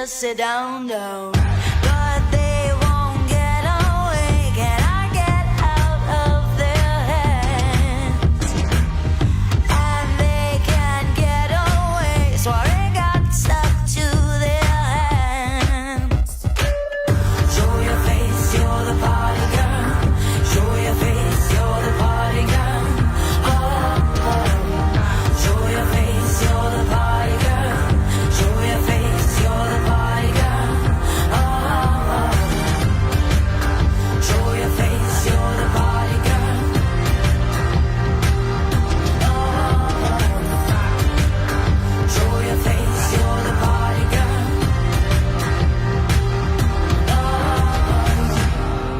just sit down, down. But they won't get away. Can I get out of their hands? And they can't get away, so I got stuck to their hands. Show your face, you're the party girl. Show your face, you're the party girl. Oh, oh. Show your face, you're the party girl. Show your face, you're the party girl. Oh, oh. Show your face, you're the party girl. Oh, oh. Show your face, you're the party girl.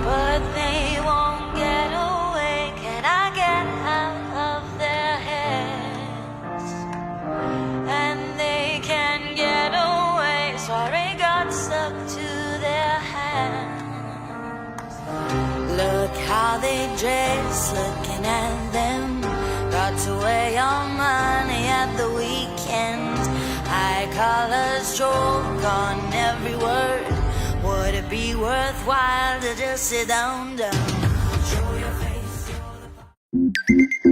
But they won't get away. Can I get out of their hands? And they can't get away, so I got stuck to their hands. Look how they dress, looking at them. Got to wear your money at the weekend. High collars joke on every word. Would it be worthwhile to just sit down, down? Show your face, you're the